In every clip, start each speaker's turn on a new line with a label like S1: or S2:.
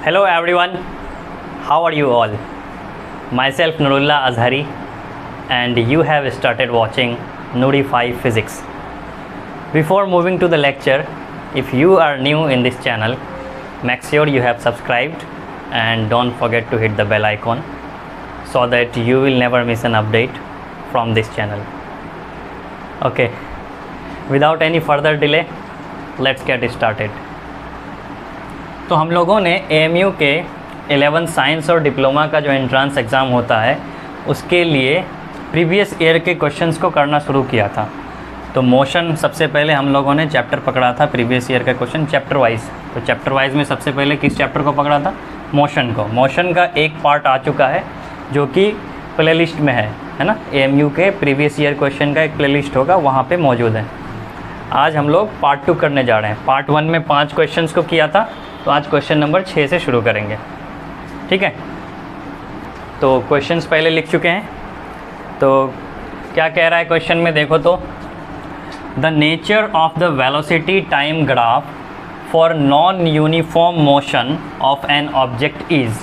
S1: Hello everyone, how are you all? Myself Nurullah Azhari and you have started watching Nurify Physics. Before moving to the lecture, if you are new in this channel, make sure you have subscribed and don't forget to hit the bell icon so that you will never miss an update from this channel. Okay, without any further delay, let's get started. तो हम लोगों ने AMU के 11 science और diploma का जो entrance exam होता है उसके लिए प्रीवियस ईयर के क्वेश्चंस को करना शुरू किया था। तो मोशन सबसे पहले हम लोगों ने चैप्टर पकड़ा था, प्रीवियस ईयर का क्वेश्चन चैप्टर वाइज। तो चैप्टर वाइज में सबसे पहले किस चैप्टर को पकड़ा था? मोशन को। मोशन का एक पार्ट आ चुका है जो कि प्लेलिस्ट में है ना। AMU के प्रीवियस ईयर क्वेश्चन का एक प्लेलिस्ट होगा, वहाँ पर मौजूद है। आज हम लोग पार्ट 2 करने जा रहे हैं। पार्ट 1 में 5 क्वेश्चंस को किया था, तो आज क्वेश्चन नंबर 6 से शुरू करेंगे, ठीक है। तो क्वेश्चंस पहले लिख चुके हैं। तो क्या कह रहा है क्वेश्चन में, देखो तो, the nature of the velocity time graph for non uniform motion of an object is.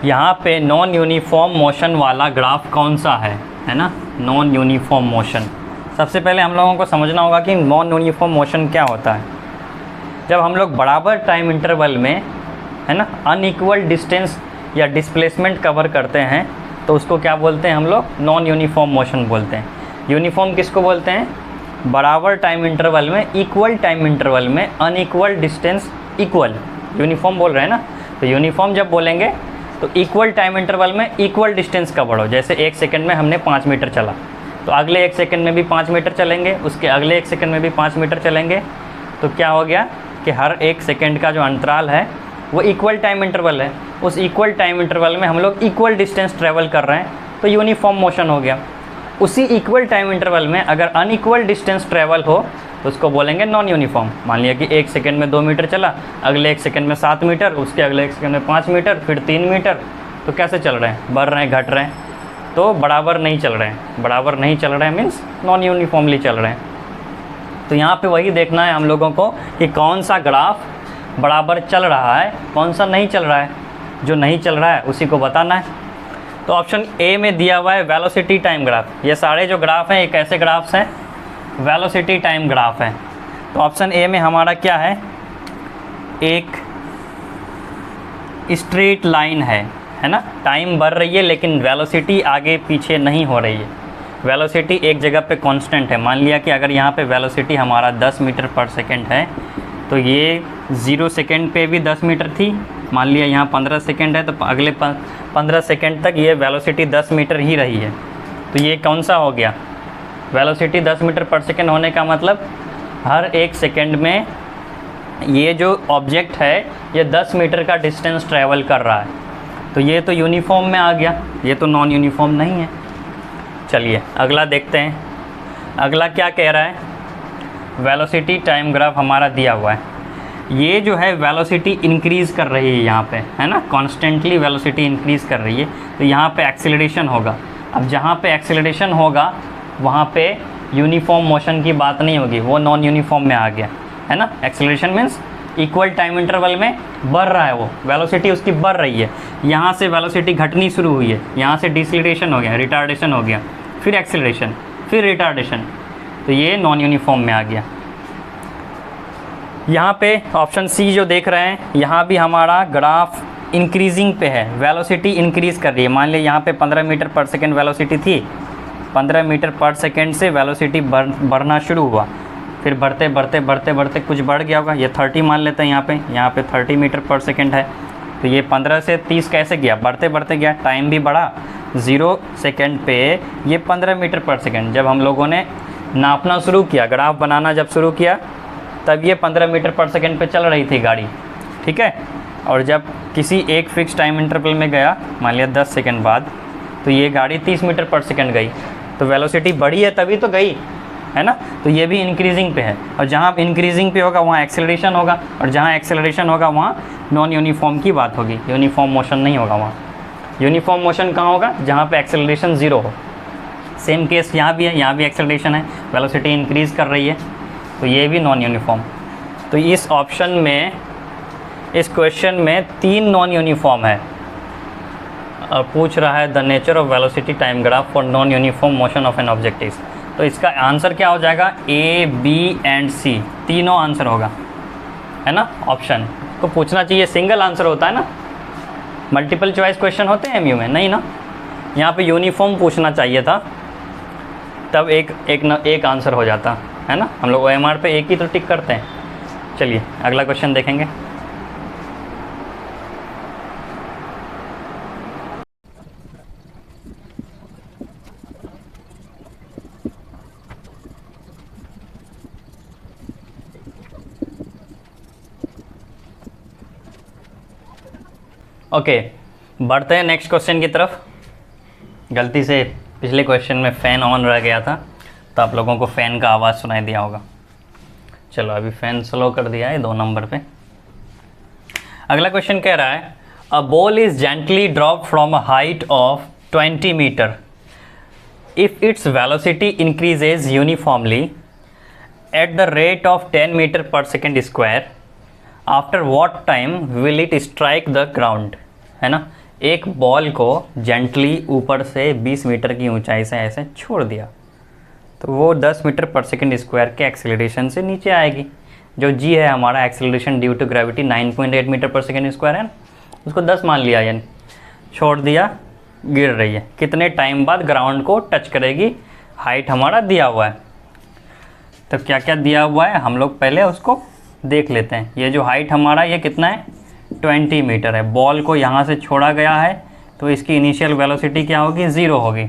S1: यहाँ पे नॉन यूनिफॉर्म मोशन वाला ग्राफ कौन सा है ना, नॉन यूनिफॉर्म मोशन। सबसे पहले हम लोगों को समझना होगा कि नॉन यूनिफॉर्म मोशन क्या होता है। जब हम लोग बराबर टाइम इंटरवल में है ना अनइक्वल डिस्टेंस या डिस्प्लेसमेंट कवर करते हैं तो उसको क्या बोलते हैं हम लोग? नॉन यूनिफॉर्म मोशन बोलते हैं। यूनिफॉर्म किसको बोलते हैं? बराबर टाइम इंटरवल में, इक्वल टाइम इंटरवल में अनइक्वल डिस्टेंस इक्वल, यूनिफॉर्म बोल रहे हैं ना। तो यूनिफॉर्म जब बोलेंगे तो इक्वल टाइम इंटरवल में इक्वल डिस्टेंस कवर हो। जैसे 1 सेकेंड में हमने 5 मीटर चला तो अगले 1 सेकेंड में भी 5 मीटर चलेंगे, उसके अगले 1 सेकेंड में भी 5 मीटर चलेंगे। तो क्या हो गया कि हर 1 सेकेंड का जो अंतराल है वो इक्वल टाइम इंटरवल है। उस इक्वल टाइम इंटरवल में हम लोग इक्वल डिस्टेंस ट्रैवल कर रहे हैं, तो यूनिफॉर्म मोशन हो गया। उसी इक्वल टाइम इंटरवल में अगर अनइक्वल डिस्टेंस ट्रैवल हो तो उसको बोलेंगे नॉन यूनिफॉर्म। मान लिया कि 1 सेकेंड में 2 मीटर चला, अगले 1 सेकेंड में 7 मीटर, उसके अगले 1 सेकेंड में 5 मीटर, फिर 3 मीटर। तो कैसे चल रहे हैं? बढ़ रहे हैं, घट रहे हैं, तो बराबर नहीं चल रहे हैं। बराबर नहीं चल रहे हैं मीन्स नॉन यूनिफॉर्मली चल रहे हैं। तो यहाँ पे वही देखना है हम लोगों को कि कौन सा ग्राफ बराबर चल रहा है, कौन सा नहीं चल रहा है। जो नहीं चल रहा है उसी को बताना है। तो ऑप्शन ए में दिया हुआ है वेलोसिटी टाइम ग्राफ। ये सारे जो ग्राफ हैं ये कैसे ग्राफ्स हैं? वेलोसिटी टाइम ग्राफ हैं। तो ऑप्शन ए में हमारा क्या है? एक स्ट्रेट लाइन है ना। टाइम बढ़ रही है लेकिन वेलोसिटी आगे पीछे नहीं हो रही है। वेलोसिटी एक जगह पे कांस्टेंट है। मान लिया कि अगर यहाँ पे वेलोसिटी हमारा 10 मीटर पर सेकेंड है तो ये 0 सेकेंड पे भी 10 मीटर थी। मान लिया यहाँ 15 सेकेंड है तो अगले 15 सेकेंड तक ये वेलोसिटी 10 मीटर ही रही है। तो ये कौन सा हो गया? वेलोसिटी 10 मीटर पर सेकेंड होने का मतलब हर 1 सेकेंड में ये जो ऑब्जेक्ट है ये 10 मीटर का डिस्टेंस ट्रैवल कर रहा है। तो ये तो यूनिफॉर्म में आ गया, ये तो नॉन यूनिफॉर्म नहीं है। चलिए अगला देखते हैं। अगला क्या कह रहा है? वेलोसिटी टाइम ग्राफ हमारा दिया हुआ है। ये जो है वेलोसिटी इंक्रीज़ कर रही है यहाँ पे, है ना, कॉन्स्टेंटली वेलोसिटी इंक्रीज़ कर रही है। तो यहाँ पे एक्सेलरेशन होगा। अब जहाँ पे एक्सेलरेशन होगा वहाँ पे यूनिफॉर्म मोशन की बात नहीं होगी, वो नॉन यूनिफॉर्म में आ गया, है ना। Acceleration means equal time interval में बढ़ रहा है, वो वेलोसिटी उसकी बढ़ रही है। यहाँ से वेलोसिटी घटनी शुरू हुई है, यहाँ से डिसलेरेशन हो गया, रिटार्डेशन हो गया, फिर एक्सेलरेशन, फिर रिटार्डेशन। तो ये नॉन यूनिफॉर्म में आ गया। यहाँ पे ऑप्शन सी जो देख रहे हैं, यहाँ भी हमारा ग्राफ इंक्रीजिंग पे है, वेलोसिटी इंक्रीज़ कर रही है। मान लिया यहाँ पे 15 मीटर पर सेकेंड वेलोसिटी थी, 15 मीटर पर सेकेंड से वेलोसिटी बढ़ना शुरू हुआ, फिर बढ़ते बढ़ते बढ़ते बढ़ते कुछ बढ़ गया होगा। ये 30 मान लेते हैं, यहाँ पे 30 मीटर पर सेकेंड है। तो ये 15 से 30 कैसे गया? बढ़ते बढ़ते गया, टाइम भी बढ़ा। 0 सेकेंड पे ये 15 मीटर पर सेकेंड। जब हम लोगों ने नापना शुरू किया, ग्राफ बनाना जब शुरू किया, तब ये 15 मीटर पर सेकेंड पे चल रही थी गाड़ी, ठीक है। और जब किसी एक फिक्स टाइम इंटरवल में गया, मान लिया 10 सेकेंड बाद, तो ये गाड़ी 30 मीटर पर सेकेंड गई। तो वेलोसिटी बढ़ी है तभी तो गई, है ना। तो ये भी इंक्रीजिंग पे है। और जहाँ इंक्रीजिंग पे होगा वहाँ एक्सेलरेशन होगा, और जहाँ एक्सेलरेशन होगा वहाँ नॉन यूनिफॉर्म की बात होगी, यूनिफॉर्म मोशन नहीं होगा वहाँ। यूनिफॉर्म मोशन कहाँ होगा? जहाँ पे एक्सेलरेशन 0 हो। सेम केस यहाँ भी है, यहाँ भी एक्सेलरेशन है, वेलोसिटी इंक्रीज़ कर रही है, तो ये भी नॉन यूनिफॉर्म। तो इस ऑप्शन में इस क्वेश्चन में 3 नॉन यूनिफॉर्म है और पूछ रहा है the nature of velocity time graph for non uniform motion of N object is. तो इसका आंसर क्या हो जाएगा, ए बी एंड सी, तीनों आंसर होगा, है ना। ऑप्शन को पूछना चाहिए, सिंगल आंसर होता है ना, मल्टीपल चॉइस क्वेश्चन होते हैं एमयू में, नहीं ना। यहाँ पे यूनिफॉर्म पूछना चाहिए था, तब एक आंसर हो जाता है ना। हम लोग OMR पे एक ही तो टिक करते हैं। चलिए अगला क्वेश्चन देखेंगे। ओके, बढ़ते हैं नेक्स्ट क्वेश्चन की तरफ। गलती से पिछले क्वेश्चन में फ़ैन ऑन रह गया था, तो आप लोगों को फ़ैन का आवाज़ सुनाई दिया होगा। चलो अभी फ़ैन स्लो कर दिया है 2 नंबर पे। अगला क्वेश्चन कह रहा है a ball is gently drop from a height of 20 metre if its velocity increases uniformly at the rate of 10 metre per second square, after what time will it strike the ground, है ना। एक ball को gently ऊपर से 20 metre की ऊंचाई से ऐसे छोड़ दिया, तो वो 10 मीटर पर सेकेंड स्क्वायर के एक्सेलरेशन से नीचे आएगी। जो जी है हमारा acceleration due to gravity 9.8 metre per second square है, उसको 10 मान लिया, यानी छोड़ दिया, गिर रही है। कितने टाइम बाद ग्राउंड को टच करेगी, हाइट हमारा दिया हुआ है। तो क्या क्या दिया हुआ है हम लोग पहले उसको देख लेते हैं। ये जो हाइट हमारा ये कितना है, 20 मीटर है। बॉल को यहाँ से छोड़ा गया है, तो इसकी इनिशियल वेलोसिटी क्या होगी, 0 होगी,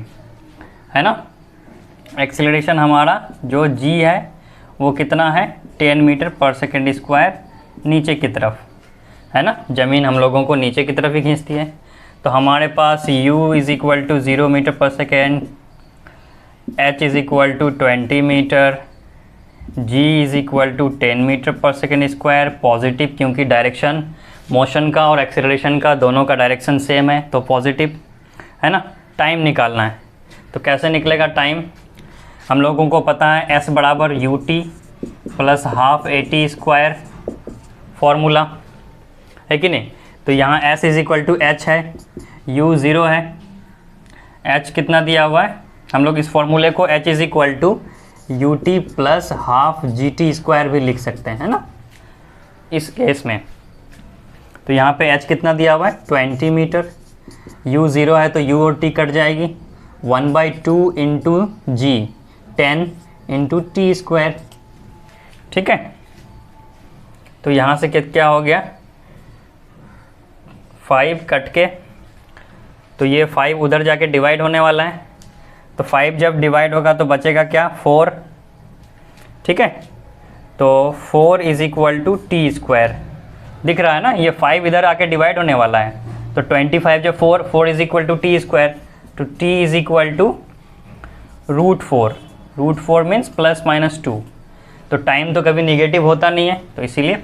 S1: है ना। एक्सीलरेशन हमारा जो जी है वो कितना है, 10 मीटर पर सेकेंड स्क्वायर नीचे की तरफ, है ना। ज़मीन हम लोगों को नीचे की तरफ ही खींचती है। तो हमारे पास u is equal to 0 metre per second, h is equal to 20 metre, g is equal to 10 metre per second square. Positive, क्योंकि डायरेक्शन मोशन का और एक्सेलरेशन का दोनों का डायरेक्शन सेम है, तो पॉजिटिव, है ना। टाइम निकालना है, तो कैसे निकलेगा टाइम, हम लोगों को पता है s बराबर ut plus half at square formula है कि नहीं। तो यहाँ s is equal to h है, u 0 है, h कितना दिया हुआ है, हम लोग इस फॉर्मूले को h is equal to ut plus half gt square भी लिख सकते हैं, है ना, इस केस में। तो यहाँ पे h कितना दिया हुआ है, 20 मीटर, u 0 है तो u और t कट जाएगी, 1/2 इंटू जी, 10 इंटू टी स्क्वायर, ठीक है। तो यहाँ से क्या हो गया, 5 कट के, तो ये 5 उधर जाके डिवाइड होने वाला है, तो 5 जब डिवाइड होगा तो बचेगा क्या, 4, ठीक है। तो 4 is equal to T square, दिख रहा है ना, ये 5 इधर आके डिवाइड होने वाला है, तो 25 जब 4 is equal to T square, तो T is equal to √4 means plus minus 2। तो टाइम तो कभी निगेटिव होता नहीं है, तो इसीलिए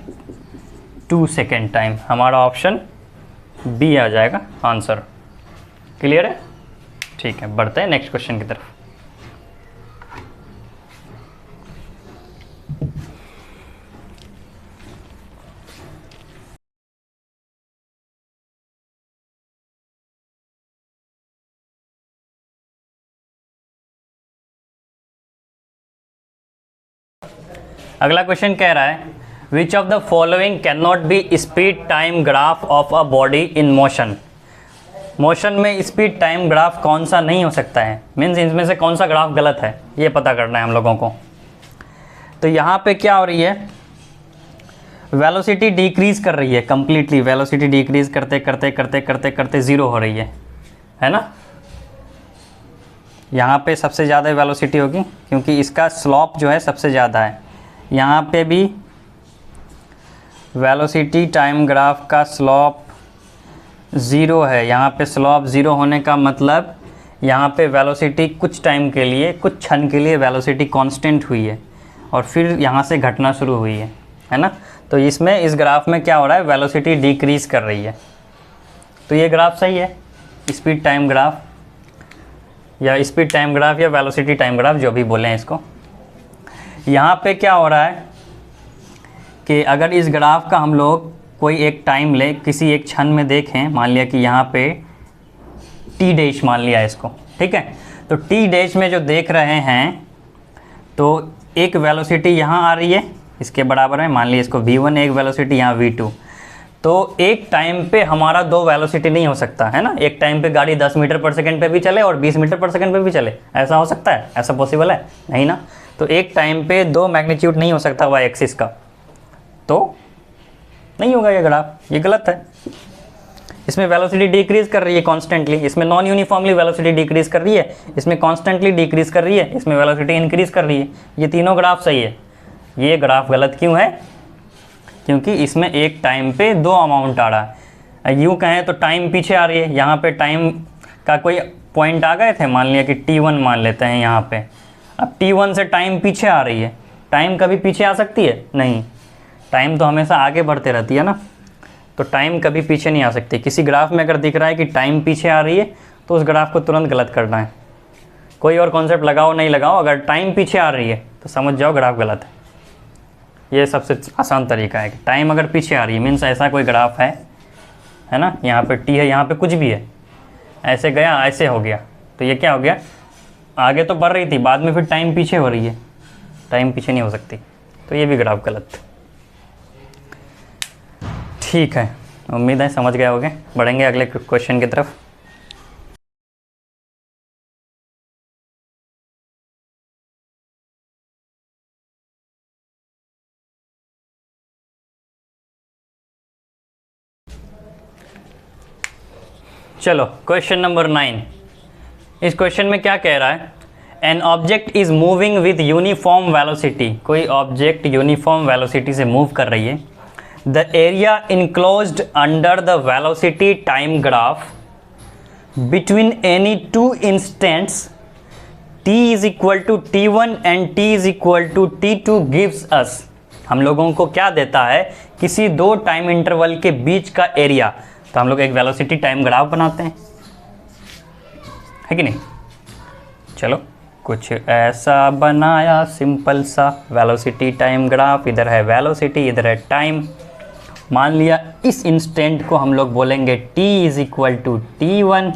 S1: 2 सेकेंड टाइम, हमारा ऑप्शन बी आ जाएगा आंसर। क्लियर है, ठीक है। बढ़ते हैं नेक्स्ट क्वेश्चन की तरफ। अगला क्वेश्चन कह रहा है which of the following can not be speed time graph of a body in motion. Motion में स्पीड टाइम ग्राफ कौन सा नहीं हो सकता है, मीन्स इनमें से कौन सा ग्राफ गलत है, ये पता करना है हम लोगों को। तो यहाँ पे क्या हो रही है, वेलोसिटी डिक्रीज़ कर रही है कम्प्लीटली, वेलोसिटी डिक्रीज़ करते करते करते करते करते ज़ीरो हो रही है ना। यहाँ पे सबसे ज़्यादा वेलोसिटी होगी क्योंकि इसका स्लॉप जो है सबसे ज़्यादा है। यहाँ पे भी वेलोसिटी टाइम ग्राफ का स्लॉप 0 है, यहाँ पे स्लॉप 0 होने का मतलब यहाँ पे वेलोसिटी कुछ टाइम के लिए, कुछ क्षण के लिए वेलोसिटी कांस्टेंट हुई है और फिर यहाँ से घटना शुरू हुई है ना। तो इसमें इस ग्राफ में क्या हो रहा है, वेलोसिटी डिक्रीज़ कर रही है। तो ये ग्राफ सही है, स्पीड टाइम ग्राफ या स्पीड टाइम ग्राफ या वेलोसिटी टाइम ग्राफ जो भी बोलें इसको। यहाँ पे क्या हो रहा है कि अगर इस ग्राफ का हम लोग कोई एक टाइम ले, किसी एक क्षण में देखें, मान लिया कि यहाँ पे टी डैश मान लिया इसको, ठीक है। तो टी डैश में जो देख रहे हैं तो एक वेलोसिटी यहाँ आ रही है इसके बराबर में, मान लिया इसको v1, एक वेलोसिटी यहाँ v2। तो एक टाइम पे हमारा दो वेलोसिटी नहीं हो सकता है ना, एक टाइम पे गाड़ी 10 मीटर पर सेकंड पे भी चले और 20 मीटर पर सेकंड पे भी चले, ऐसा हो सकता है? ऐसा पॉसिबल है? नहीं ना। तो एक टाइम पे दो मैग्नीट्यूड नहीं हो सकता वाई एक्सिस का, तो नहीं होगा ये ग्राफ, ये गलत है। इसमें वेलोसिटी डिक्रीज कर रही है कॉन्स्टेंटली, इसमें नॉन यूनिफॉर्मली वेलोसिटी डिक्रीज कर रही है, इसमें कॉन्स्टेंटली डिक्रीज कर रही है, इसमें वेलोसिटी इंक्रीज कर रही है। ये तीनों ग्राफ सही है, ये ग्राफ गलत क्यों है? क्योंकि इसमें एक टाइम पे दो अमाउंट आ रहा है। यूँ कहें तो टाइम पीछे आ रही है, यहाँ पे टाइम का कोई पॉइंट आ गए थे, मान लिया कि t1 मान लेते हैं यहाँ पे। अब t1 से टाइम पीछे आ रही है, टाइम कभी पीछे आ सकती है? नहीं, टाइम तो हमेशा आगे बढ़ते रहती है ना, तो टाइम कभी पीछे नहीं आ सकती। किसी ग्राफ में अगर दिख रहा है कि टाइम पीछे आ रही है तो उस ग्राफ को तुरंत गलत करना है, कोई और कॉन्सेप्ट लगाओ नहीं लगाओ, अगर टाइम पीछे आ रही है तो समझ जाओ ग्राफ गलत है। ये सबसे आसान तरीका है कि टाइम अगर पीछे आ रही है मीन्स ऐसा कोई ग्राफ है ना, यहाँ पे टी है, यहाँ पे कुछ भी है, ऐसे गया ऐसे हो गया, तो ये क्या हो गया? आगे तो बढ़ रही थी, बाद में फिर टाइम पीछे हो रही है, टाइम पीछे नहीं हो सकती, तो ये भी ग्राफ गलत। ठीक है, उम्मीद है समझ गए होगे। बढ़ेंगे अगले क्वेश्चन की तरफ। चलो क्वेश्चन नंबर 9। इस क्वेश्चन में क्या कह रहा है? An object is moving with uniform velocity, कोई ऑब्जेक्ट यूनिफॉर्म वेलोसिटी से मूव कर रही है। The area enclosed under the velocity time graph between any two instants t is equal to t1 and t is equal to t2 gives us. हम लोगों को क्या देता है? किसी दो टाइम इंटरवल के बीच का एरिया। तो हम लोग एक वेलोसिटी टाइम ग्राफ बनाते हैं, है कि नहीं? चलो कुछ ऐसा बनाया सिंपल सा वेलोसिटी टाइम ग्राफ, इधर है वेलोसिटी, इधर है टाइम। मान लिया इस इंस्टेंट को हम लोग बोलेंगे t is equal to t1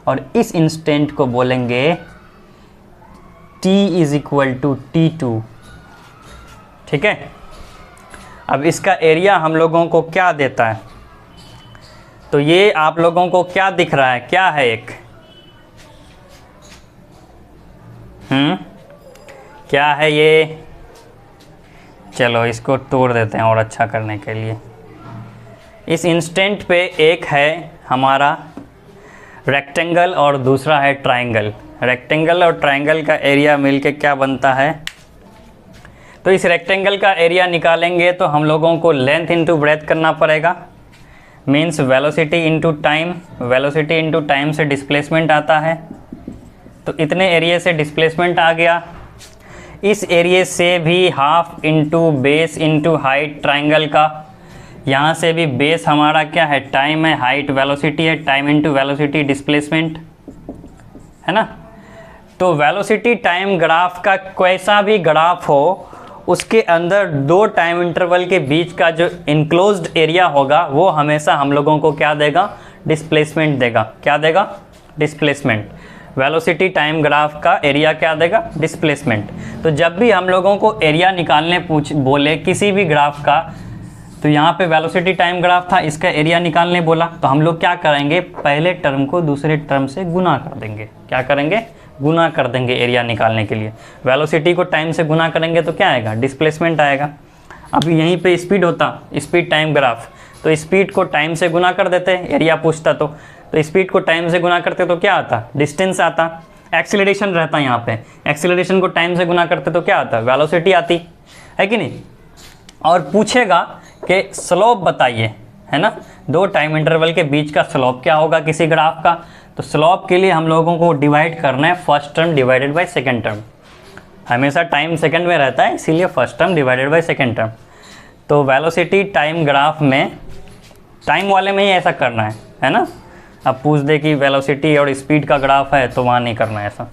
S1: और इस इंस्टेंट को बोलेंगे t is equal to t2, ठीक है। अब इसका एरिया हम लोगों को क्या देता है? तो ये आप लोगों को क्या दिख रहा है? क्या है एक क्या है ये? चलो इसको तोड़ देते हैं और अच्छा करने के लिए। इस इंस्टेंट पे एक है हमारा रेक्टेंगल और दूसरा है ट्रायंगल। रेक्टेंगल और ट्रायंगल का एरिया मिलके क्या बनता है? तो इस रेक्टेंगल का एरिया निकालेंगे तो हम लोगों को लेंथ इंटू ब्रेथ करना पड़ेगा, means velocity into time. Velocity into time से डिस्प्लेसमेंट आता है, तो इतने एरिया से डिस्प्लेसमेंट आ गया। इस एरिया से भी half into base into height triangle का, यहाँ से भी बेस हमारा क्या है? टाइम है, हाइट वेलोसिटी है, टाइम इंटू वेलोसिटी डिस्प्लेसमेंट, है ना। तो वेलोसिटी टाइम ग्राफ का कैसा भी ग्राफ हो, उसके अंदर दो टाइम इंटरवल के बीच का जो इनक्लोज्ड एरिया होगा वो हमेशा हम लोगों को क्या देगा? डिस्प्लेसमेंट देगा। क्या देगा? डिस्प्लेसमेंट। वेलोसिटी टाइम ग्राफ का एरिया क्या देगा? डिस्प्लेसमेंट। तो जब भी हम लोगों को एरिया निकालने बोले किसी भी ग्राफ का, तो यहाँ पे वेलोसिटी टाइम ग्राफ था, इसका एरिया निकालने बोला, तो हम लोग क्या करेंगे? पहले टर्म को दूसरे टर्म से गुना कर देंगे। क्या करेंगे? गुना कर देंगे एरिया निकालने के लिए। वेलोसिटी को टाइम से गुना करेंगे तो क्या आएगा? डिस्प्लेसमेंट आएगा। अब यहीं पे स्पीड होता, स्पीड टाइम ग्राफ, तो स्पीड को टाइम से गुना कर देते, एरिया पूछता तो स्पीड को टाइम से गुना करते तो क्या आता? डिस्टेंस आता। एक्सीलरेशन रहता यहाँ पे, एक्सीलरेशन को टाइम से गुना करते तो क्या आता? वेलोसिटी आती, है कि नहीं। और पूछेगा कि स्लोप बताइए, है ना, दो टाइम इंटरवल के बीच का स्लोप क्या होगा किसी ग्राफ का। तो स्लोप के लिए हम लोगों को डिवाइड करना है first term divided by second term. हमेशा टाइम सेकंड में रहता है, इसीलिए first term divided by second term. तो वेलोसिटी टाइम ग्राफ में टाइम वाले में ही ऐसा करना है ना। अब पूछ दे कि वेलोसिटी और स्पीड का ग्राफ है तो वहाँ नहीं करना है ऐसा।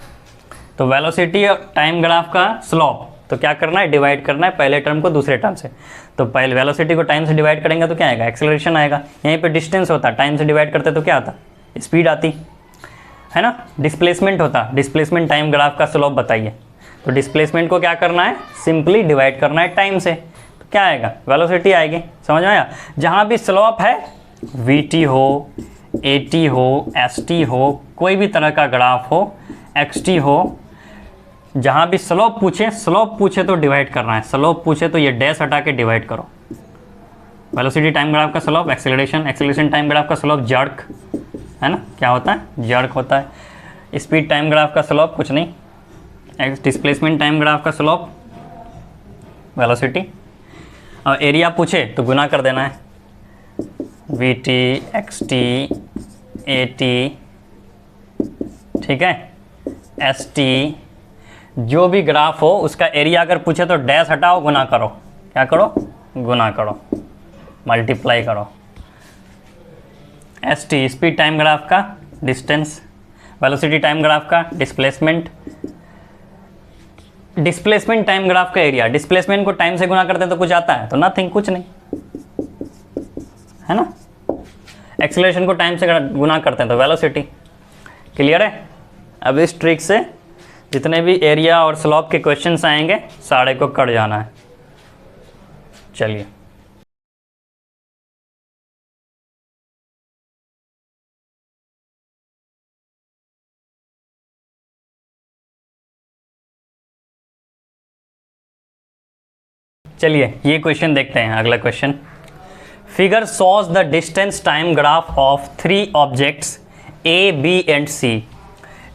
S1: तो वेलोसिटी और टाइम ग्राफ का स्लोप तो क्या करना है, डिवाइड करना है पहले टर्म को दूसरे टर्म से। तो पहले वेलोसिटी को टाइम से डिवाइड करेंगे तो क्या आएगा, एक्सेलरेशन आएगा। यहीं पे डिस्टेंस होता, टाइम से डिवाइड करते तो क्या आता, स्पीड आती है ना। डिस्प्लेसमेंट होता, डिस्प्लेसमेंट टाइम ग्राफ का स्लोप बताइए। तो डिस्प्लेसमेंट को क्या करना है, सिंपली डिवाइड करना है टाइम से, तो क्या आएगा, वेलोसिटी आएगी। समझ में आया। जहाँ भी स्लोप है, वीटी हो, एटी हो, एसटी हो, कोई भी तरह का ग्राफ हो, एक्सटी हो, जहाँ भी स्लोप पूछे तो डिवाइड करना है। स्लोप पूछे तो ये डैश हटा के डिवाइड करो। वेलोसिटी टाइम ग्राफ का स्लोप, एक्सेलरेशन टाइम ग्राफ का स्लोप जर्क है ना, क्या होता है, जर्क होता है। स्पीड टाइम ग्राफ का स्लोप कुछ नहीं, डिस्प्लेसमेंट टाइम ग्राफ का स्लोप वेलोसिटी। और एरिया पूछे तो गुना कर देना है, we T, x T, A T, ठीक है, एस टी, जो भी ग्राफ हो उसका एरिया अगर पूछे तो डैश हटाओ, गुना करो। क्या करो, गुना करो, मल्टीप्लाई करो। S T speed time graph का डिस्टेंस, वेलोसिटी टाइम ग्राफ का डिस्प्लेसमेंट, डिस्प्लेसमेंट टाइम ग्राफ का एरिया। डिस्प्लेसमेंट को टाइम से गुना करते हैं तो कुछ आता है, तो नथिंग, कुछ नहीं, है ना। एक्सेलरेशन को टाइम से गुना करते हैं तो वेलोसिटी। क्लियर है। अब इस ट्रिक से जितने भी एरिया और स्लोप के क्वेश्चंस आएंगे सारे को कर जाना है। चलिए, ये क्वेश्चन देखते हैं। अगला question, figure shows the distance time graph of 3 objects A, B and C.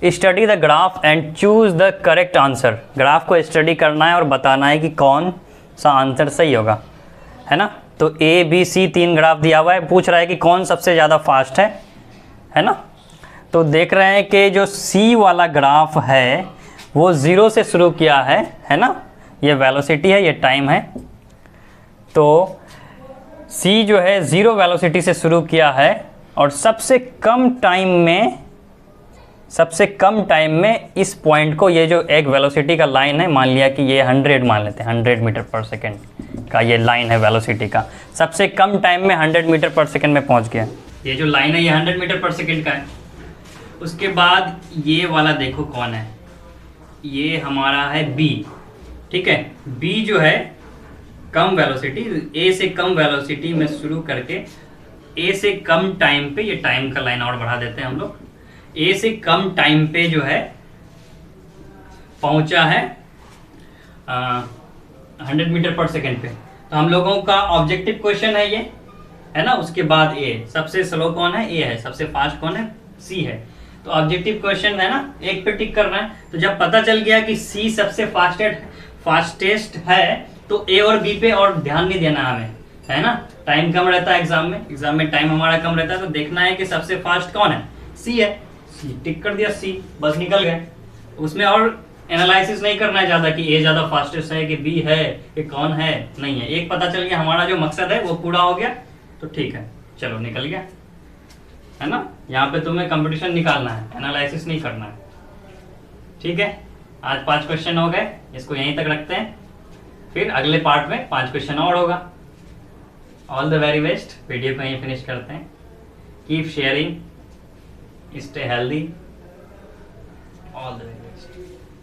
S1: Study the graph and choose the correct answer. Graph को स्टडी करना है और बताना है कि कौन सा आंसर सही होगा, है ना। तो ए, बी, सी 3 ग्राफ दिया हुआ है, पूछ रहा है कि कौन सबसे ज़्यादा फास्ट है ना। तो देख रहे हैं कि जो सी वाला ग्राफ है वो 0 से शुरू किया है ना। ये वेलोसिटी है, ये टाइम है। तो सी जो है 0 वेलोसिटी से शुरू किया है और सबसे कम टाइम में इस पॉइंट को, ये जो एक वेलोसिटी का लाइन है, मान लिया कि ये 100 मान लेते हैं, 100 मीटर पर सेकेंड का ये लाइन है वेलोसिटी का, सबसे कम टाइम में 100 मीटर पर सेकेंड में पहुंच गया। ये जो लाइन है ये 100 मीटर पर सेकेंड का है। उसके बाद ये वाला देखो कौन है, ये हमारा है बी, ठीक है। बी जो है कम वेलोसिटी, ए से कम वेलोसिटी में शुरू करके ए से कम टाइम पे, ये टाइम का लाइन और बढ़ा देते हैं हम लोग, ए से कम टाइम पे जो है पहुंचा है 100 मीटर पर सेकेंड पे। तो हम लोगों का ऑब्जेक्टिव क्वेश्चन है ये, है ना। उसके बाद ए, सबसे स्लो कौन है, ए है, सबसे फास्ट कौन है, सी है। तो ऑब्जेक्टिव क्वेश्चन है ना, एक पे टिक करना है। तो जब पता चल गया कि सी सबसे फास्टेस्ट है तो ए और बी पे और ध्यान नहीं देना हमें, है ना। टाइम कम रहता है एग्जाम में टाइम हमारा कम रहता है, तो देखना है कि सबसे फास्ट कौन है, सी है। सी टिक कर दिया, सी, बस निकल गए। उसमें और एनालिसिस नहीं करना है ज़्यादा कि ए ज़्यादा फास्टेस्ट है कि बी है कि कौन है, नहीं है। एक पता चल गया, हमारा जो मकसद है वो पूरा हो गया, तो ठीक है, चलो निकल गया, है ना। यहाँ पे तुम्हें कंपटीशन निकालना है, एनालिसिस नहीं करना है, ठीक है। आज 5 क्वेश्चन हो गए, इसको यहीं तक रखते हैं, फिर अगले पार्ट में 5 क्वेश्चन और होगा। All the very best. Video को यहीं फिनिश करते हैं। Keep sharing, stay healthy, all the very best.